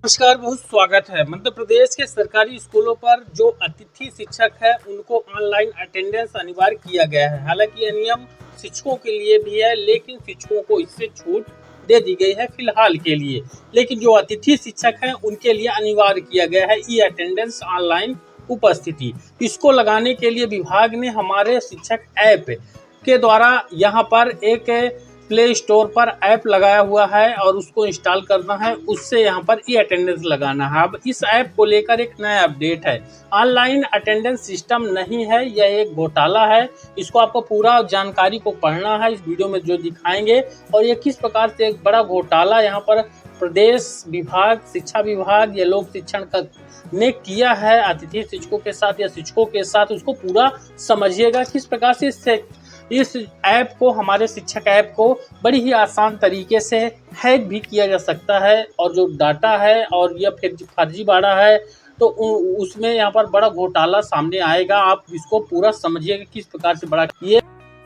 नमस्कार, बहुत स्वागत है। मध्य प्रदेश के सरकारी स्कूलों पर जो अतिथि शिक्षक है उनको ऑनलाइन अटेंडेंस अनिवार्य किया गया है। हालांकि यह नियम शिक्षकों के लिए भी है, लेकिन शिक्षकों को इससे छूट दे दी गई है फिलहाल के लिए। लेकिन जो अतिथि शिक्षक हैं उनके लिए अनिवार्य किया गया है ई अटेंडेंस ऑनलाइन उपस्थिति। इसको लगाने के लिए विभाग ने हमारे शिक्षक ऐप के द्वारा यहाँ पर एक प्ले स्टोर पर ऐप लगाया हुआ है और उसको इंस्टॉल करना है, उससे यहाँ पर ई अटेंडेंस लगाना है। अब इस ऐप को लेकर एक नया अपडेट है। ऑनलाइन अटेंडेंस सिस्टम नहीं है, यह एक घोटाला है। इसको आपको पूरा जानकारी को पढ़ना है, इस वीडियो में जो दिखाएंगे, और ये किस प्रकार से एक बड़ा घोटाला यहाँ पर प्रदेश विभाग, शिक्षा विभाग या लोक शिक्षण का ने किया है अतिथि शिक्षकों के साथ या शिक्षकों के साथ, उसको पूरा समझिएगा। किस प्रकार से इस ऐप को, हमारे शिक्षक ऐप को बड़ी ही आसान तरीके से हैक भी किया जा सकता है, और जो डाटा है और यह फर्जीवाड़ा है तो उसमें यहाँ पर बड़ा घोटाला सामने आएगा। आप इसको पूरा समझिएगा किस प्रकार से बड़ा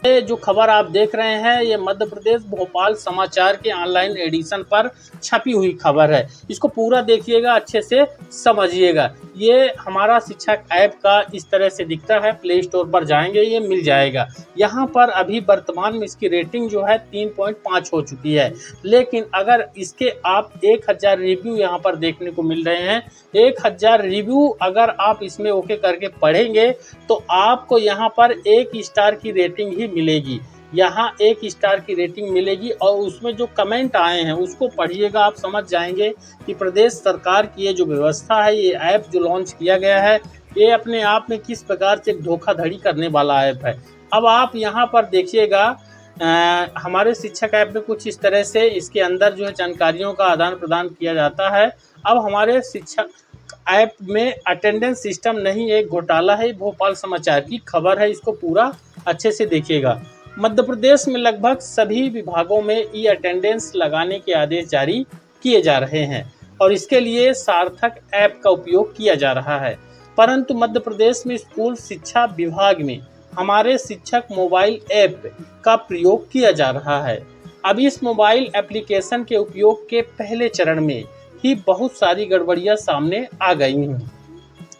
ये जो खबर आप देख रहे हैं, ये मध्य प्रदेश भोपाल समाचार के ऑनलाइन एडिशन पर छपी हुई खबर है। इसको पूरा देखिएगा, अच्छे से समझिएगा। ये हमारा शिक्षक ऐप का इस तरह से दिखता है। प्ले स्टोर पर जाएंगे, ये मिल जाएगा। यहाँ पर अभी वर्तमान में इसकी रेटिंग जो है 3.5 हो चुकी है, लेकिन अगर इसके आप 1000 रिव्यू यहाँ पर देखने को मिल रहे हैं। 1000 रिव्यू अगर आप इसमें ओके करके पढ़ेंगे तो आपको यहाँ पर 1 स्टार की रेटिंग ही मिलेगी। यहाँ 1 स्टार की रेटिंग मिलेगी, और उसमें जो कमेंट आए हैं उसको पढ़िएगा। आप समझ जाएंगे कि प्रदेश सरकार की ये जो व्यवस्था है, ये ऐप जो लॉन्च किया गया है, ये अपने आप में किस प्रकार से धोखाधड़ी करने वाला ऐप है। अब आप यहाँ पर देखिएगा, हमारे शिक्षक ऐप में कुछ इस तरह से इसके अंदर जो है जानकारियों का आदान प्रदान किया जाता है। अब हमारे शिक्षक ऐप में अटेंडेंस सिस्टम नहीं, एक घोटाला है। भोपाल समाचार की खबर है, इसको पूरा अच्छे से देखिएगा। मध्य प्रदेश में लगभग सभी विभागों में ई अटेंडेंस लगाने के आदेश जारी किए जा रहे हैं और इसके लिए सार्थक ऐप का उपयोग किया जा रहा है, परंतु मध्य प्रदेश में स्कूल शिक्षा विभाग में हमारे शिक्षक मोबाइल ऐप का प्रयोग किया जा रहा है। अब इस मोबाइल एप्लीकेशन के उपयोग के पहले चरण में ही बहुत सारी गड़बड़ियां सामने आ गई हैं।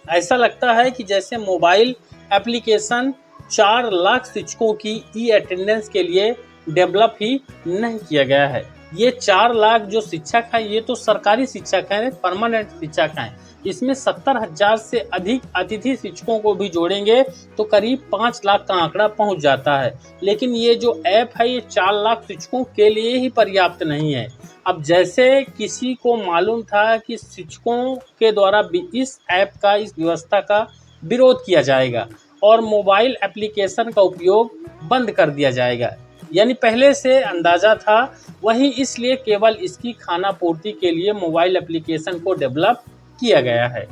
ऐसा लगता है कि जैसे मोबाइल एप्लीकेशन 4 लाख शिक्षकों की ई अटेंडेंस के लिए डेवलप ही नहीं किया गया है। ये 4 लाख जो शिक्षक हैं, ये तो सरकारी शिक्षक हैं, परमानेंट शिक्षक हैं। इसमें 70,000 से अधिक अतिथि शिक्षकों को भी जोड़ेंगे तो करीब 5 लाख का आंकड़ा पहुंच जाता है। लेकिन ये जो ऐप है, ये 4 लाख शिक्षकों के लिए ही पर्याप्त नहीं है। अब जैसे किसी को मालूम था कि शिक्षकों के द्वारा इस ऐप का, इस व्यवस्था का विरोध किया जाएगा और मोबाइल एप्लीकेशन का उपयोग बंद कर दिया जाएगा, यानी पहले से अंदाजा था, वही इसलिए केवल इसकी खाना पूर्ति के लिए मोबाइल एप्लीकेशन को डेवलप किया गया है।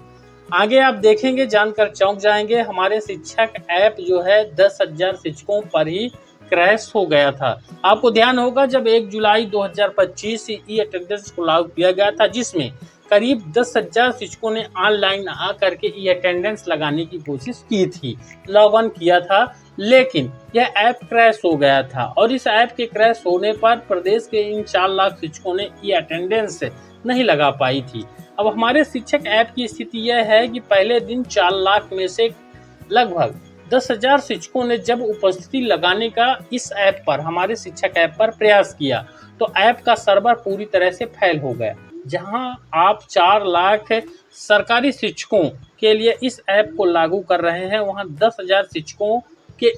आगे आप देखेंगे, जानकर चौंक जाएंगे। हमारे शिक्षक ऐप जो है 10,000 शिक्षकों पर ही क्रैश हो गया था। आपको ध्यान होगा जब 1 जुलाई 2025 से ई अटेंडेंस को लागू किया गया था, जिसमें करीब 10,000 शिक्षकों ने ऑनलाइन आकर के ई अटेंडेंस लगाने की कोशिश की थी, लॉग इन किया था, लेकिन यह ऐप क्रैश हो गया था। और इस ऐप के क्रैश होने पर प्रदेश के इन 4 लाख शिक्षकों ने ई अटेंडेंस नहीं लगा पाई थी। अब हमारे शिक्षक ऐप की स्थिति यह है कि पहले दिन 4 लाख में से लगभग 10,000 शिक्षकों ने जब उपस्थिति लगाने का इस ऐप पर, हमारे शिक्षक ऐप पर प्रयास किया, तो ऐप का सर्वर पूरी तरह से फेल हो गया। जहां आप 4 लाख सरकारी शिक्षकों के लिए इस ऐप को लागू कर रहे हैं, वहां 10,000 शिक्षकों के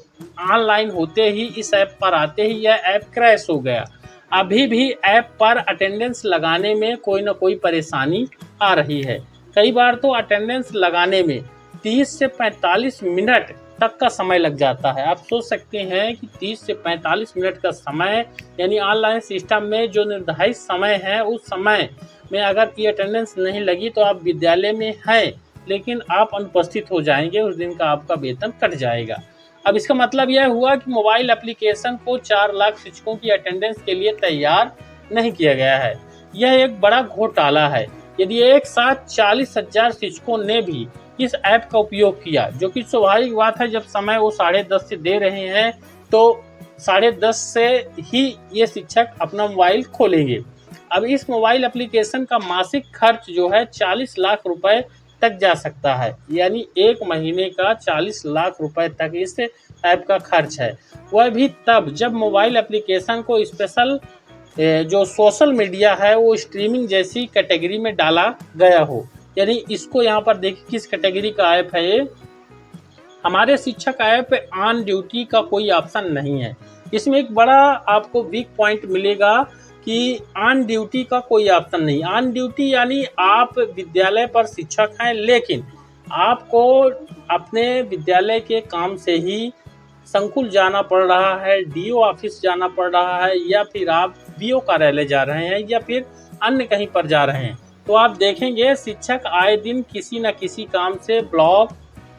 ऑनलाइन होते ही, इस ऐप पर आते ही यह ऐप क्रैश हो गया। अभी भी ऐप पर अटेंडेंस लगाने में कोई ना कोई परेशानी आ रही है। कई बार तो अटेंडेंस लगाने में 30 से 45 मिनट तक का समय लग जाता है। आप सोच सकते हैं कि 30 से 45 मिनट का समय, यानी ऑनलाइन सिस्टम में जो निर्धारित समय है, उस समय में अगर ये अटेंडेंस नहीं लगी तो आप विद्यालय में हैं, लेकिन आप अनुपस्थित हो जाएंगे, उस दिन का आपका वेतन कट जाएगा। अब इसका मतलब यह हुआ कि मोबाइल एप्लीकेशन को 4 लाख शिक्षकों की अटेंडेंस के लिए तैयार नहीं किया गया है। यह एक बड़ा घोटाला है। यदि एक साथ 40,000 शिक्षकों ने भी इस ऐप का उपयोग किया, जो कि स्वाभाविक बात है, जब समय वो 10:30 से दे रहे हैं तो 10:30 से ही ये शिक्षक अपना मोबाइल खोलेंगे। अब इस मोबाइल एप्लीकेशन का मासिक खर्च जो है 40 लाख रुपए तक जा सकता है, यानी एक महीने का 40 लाख रुपए तक इस ऐप का खर्च है। वह भी तब जब मोबाइल एप्लीकेशन को स्पेशल जो सोशल मीडिया है वो स्ट्रीमिंग जैसी कैटेगरी में डाला गया हो। यानी इसको यहाँ पर देखिए किस कैटेगरी का ऐप है ये। हमारे शिक्षक ऐप ऑन ड्यूटी का कोई ऑप्शन नहीं है। इसमें एक बड़ा आपको वीक पॉइंट मिलेगा कि ऑन ड्यूटी का कोई ऑप्शन नहीं। ऑन ड्यूटी यानी आप विद्यालय पर शिक्षक हैं, लेकिन आपको अपने विद्यालय के काम से ही संकुल जाना पड़ रहा है, डीओ ऑफिस जाना पड़ रहा है, या फिर आप बीओ कार्यालय जा रहे हैं, या फिर अन्य कहीं पर जा रहे हैं, तो आप देखेंगे शिक्षक आए दिन किसी न किसी काम से ब्लॉक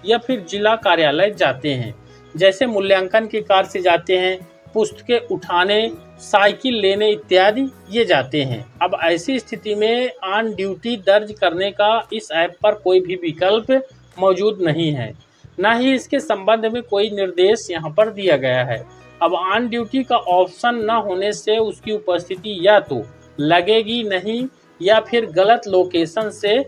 या फिर जिला कार्यालय जाते हैं। जैसे मूल्यांकन के कार्य से जाते हैं, पुस्तकें उठाने, साइकिल लेने इत्यादि ये जाते हैं। अब ऐसी स्थिति में ऑन ड्यूटी दर्ज करने का इस ऐप पर कोई भी विकल्प मौजूद नहीं है, ना ही इसके संबंध में कोई निर्देश यहाँ पर दिया गया है। अब ऑन ड्यूटी का ऑप्शन न होने से उसकी उपस्थिति या तो लगेगी नहीं या फिर गलत लोकेशन से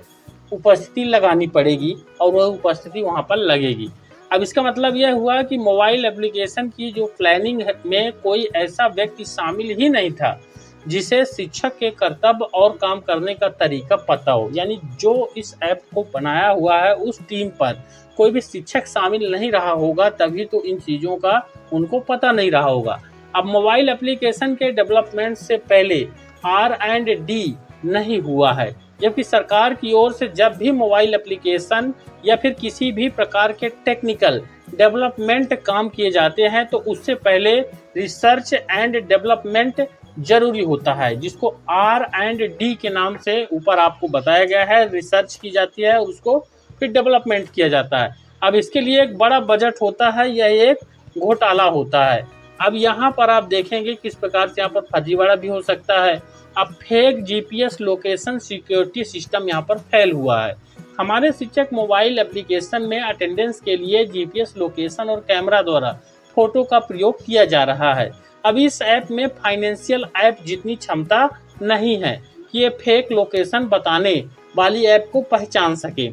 उपस्थिति लगानी पड़ेगी और वह उपस्थिति वहाँ पर लगेगी। अब इसका मतलब यह हुआ कि मोबाइल एप्लीकेशन की जो प्लानिंग में कोई ऐसा व्यक्ति शामिल ही नहीं था जिसे शिक्षक के कर्तव्य और काम करने का तरीका पता हो। यानी जो इस ऐप को बनाया हुआ है उस टीम पर कोई भी शिक्षक शामिल नहीं रहा होगा, तभी तो इन चीज़ों का उनको पता नहीं रहा होगा। अब मोबाइल एप्लीकेशन के डेवलपमेंट से पहले R&D नहीं हुआ है, जबकि सरकार की ओर से जब भी मोबाइल एप्लीकेशन या फिर किसी भी प्रकार के टेक्निकल डेवलपमेंट काम किए जाते हैं तो उससे पहले रिसर्च एंड डेवलपमेंट जरूरी होता है, जिसको R&D के नाम से ऊपर आपको बताया गया है। रिसर्च की जाती है, उसको फिर डेवलपमेंट किया जाता है। अब इसके लिए एक बड़ा बजट होता है, यह एक घोटाला होता है। अब यहाँ पर आप देखेंगे किस प्रकार से यहाँ पर फर्जीवाड़ा भी हो सकता है। अब fake GPS location security system यहाँ पर फेल हुआ है। हमारे शिक्षक मोबाइल एप्लीकेशन में अटेंडेंस के लिए जीपीएस लोकेशन और कैमरा द्वारा फोटो का प्रयोग किया जा रहा है। अब इस ऐप में फाइनेंशियल ऐप जितनी क्षमता नहीं है कि ये फेक लोकेशन बताने वाली ऐप को पहचान सके।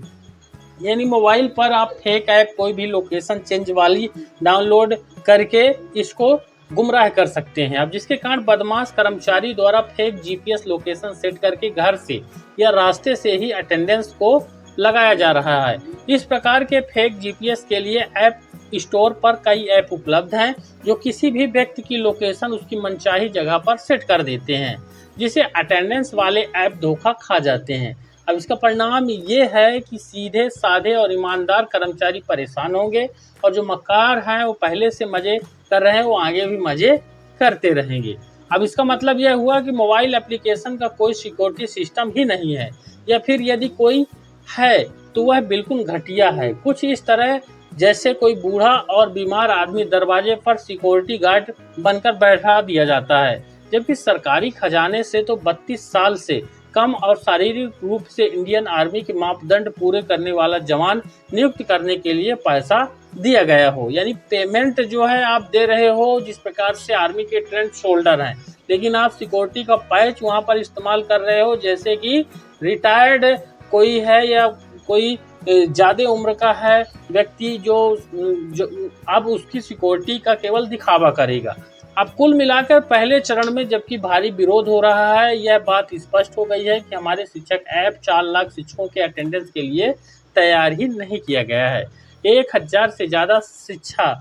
यानी मोबाइल पर आप फेक ऐप कोई भी लोकेशन चेंज वाली डाउनलोड करके इसको गुमराह कर सकते हैं। अब जिसके कारण बदमाश कर्मचारी द्वारा फेक जीपीएस लोकेशन सेट करके घर से या रास्ते से ही अटेंडेंस को लगाया जा रहा है। इस प्रकार के फेक जीपीएस के लिए ऐप स्टोर पर कई ऐप उपलब्ध हैं जो किसी भी व्यक्ति की लोकेशन उसकी मनचाही जगह पर सेट कर देते हैं, जिसे अटेंडेंस वाले ऐप धोखा खा जाते हैं। अब इसका परिणाम ये है कि सीधे साधे और ईमानदार कर्मचारी परेशान होंगे और जो मक्कार हैं वो पहले से मजे कर रहे हैं वो आगे भी मजे करते रहेंगे। अब इसका मतलब यह हुआ कि मोबाइल एप्लीकेशन का कोई सिक्योरिटी सिस्टम ही नहीं है, या फिर यदि कोई है तो वह बिल्कुल घटिया है। कुछ इस तरह जैसे कोई बूढ़ा और बीमार आदमी दरवाजे पर सिक्योरिटी गार्ड बनकर बैठा दिया जाता है, जबकि सरकारी खजाने से तो 32 साल से कम और शारीरिक रूप से इंडियन आर्मी के मापदंड पूरे करने वाला जवान नियुक्त करने के लिए पैसा दिया गया हो। यानी पेमेंट जो है आप दे रहे हो जिस प्रकार से आर्मी के ट्रेंड शोल्डर हैं, लेकिन आप सिक्योरिटी का पैच वहां पर इस्तेमाल कर रहे हो जैसे कि रिटायर्ड कोई है या कोई ज़्यादा उम्र का है व्यक्ति जो अब उसकी सिक्योरिटी का केवल दिखावा करेगा। अब कुल मिलाकर पहले चरण में जबकि भारी विरोध हो रहा है, यह बात स्पष्ट हो गई है कि हमारे शिक्षक ऐप 4 लाख शिक्षकों के अटेंडेंस के लिए तैयार ही नहीं किया गया है। 1000 से ज़्यादा शिक्षा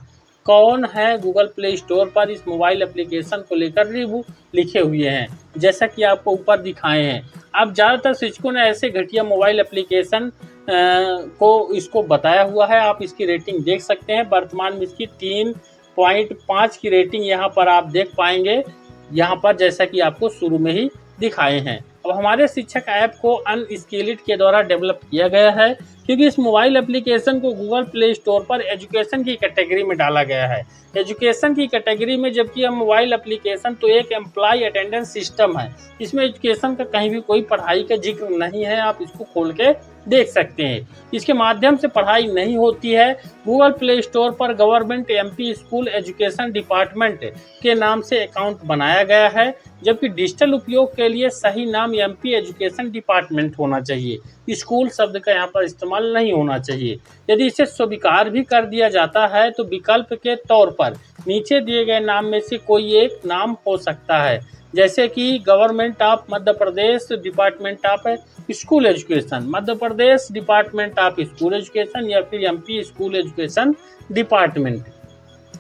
कौन है गूगल प्ले स्टोर पर इस मोबाइल एप्लीकेशन को लेकर रिव्यू लिखे हुए हैं, जैसा कि आपको ऊपर दिखाए हैं। अब ज़्यादातर शिक्षकों ने ऐसे घटिया मोबाइल एप्लीकेशन को इसको बताया हुआ है। आप इसकी रेटिंग देख सकते हैं। वर्तमान में इसकी 3.5 की रेटिंग यहाँ पर आप देख पाएंगे, यहाँ पर जैसा कि आपको शुरू में ही दिखाए हैं। अब हमारे शिक्षक ऐप को अनस्किल्ड के द्वारा डेवलप किया गया है। क्योंकि इस मोबाइल एप्लीकेशन को गूगल प्ले स्टोर पर एजुकेशन की कैटेगरी में डाला गया है। एजुकेशन की कैटेगरी में जबकि यह मोबाइल एप्लीकेशन तो एक एम्प्लॉय अटेंडेंस सिस्टम है, इसमें एजुकेशन का कहीं भी कोई पढ़ाई का जिक्र नहीं है। आप इसको खोल के देख सकते हैं। इसके माध्यम से पढ़ाई नहीं होती है। गूगल प्ले स्टोर पर government MP school education department के नाम से अकाउंट बनाया गया है, जबकि डिजिटल उपयोग के लिए सही नाम एमपी एजुकेशन डिपार्टमेंट होना चाहिए। स्कूल शब्द का यहाँ पर इस्तेमाल नहीं होना चाहिए। यदि इसे स्वीकार भी कर दिया जाता है तो विकल्प के तौर पर नीचे दिए गए नाम में से कोई एक नाम हो सकता है, जैसे कि government of Madhya Pradesh department of school education, Madhya Pradesh department of school education या फिर एमपी स्कूल एजुकेशन डिपार्टमेंट।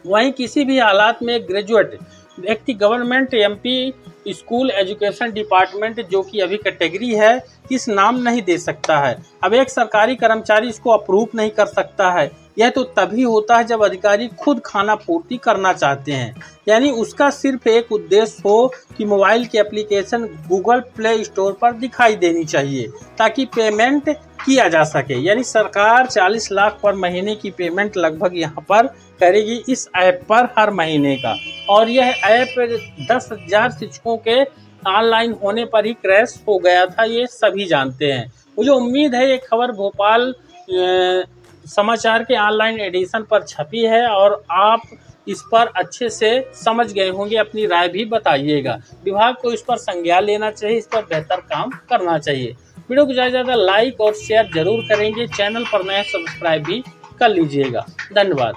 वहीं किसी भी हालात में ग्रेजुएट व्यक्ति government MP school education department जो कि अभी कैटेगरी है, इस नाम नहीं दे सकता है। अब एक सरकारी कर्मचारी इसको अप्रूव नहीं कर सकता है। यह तो तभी होता है जब अधिकारी खुद खाना पूर्ति करना चाहते हैं, यानी उसका सिर्फ एक उद्देश्य हो कि मोबाइल की एप्लीकेशन गूगल प्ले स्टोर पर दिखाई देनी चाहिए ताकि पेमेंट किया जा सके। यानी सरकार 40 लाख पर महीने की पेमेंट लगभग यहाँ पर करेगी इस ऐप पर हर महीने का, और यह ऐप 10,000 शिक्षकों के ऑनलाइन होने पर ही क्रैश हो गया था, ये सभी जानते हैं। मुझे उम्मीद है ये खबर भोपाल समाचार के ऑनलाइन एडिशन पर छपी है और आप इस पर अच्छे से समझ गए होंगे। अपनी राय भी बताइएगा। विभाग को इस पर संज्ञान लेना चाहिए, इस पर बेहतर काम करना चाहिए। वीडियो को ज़्यादा से ज़्यादा लाइक और शेयर जरूर करेंगे। चैनल पर नया सब्सक्राइब भी कर लीजिएगा। धन्यवाद।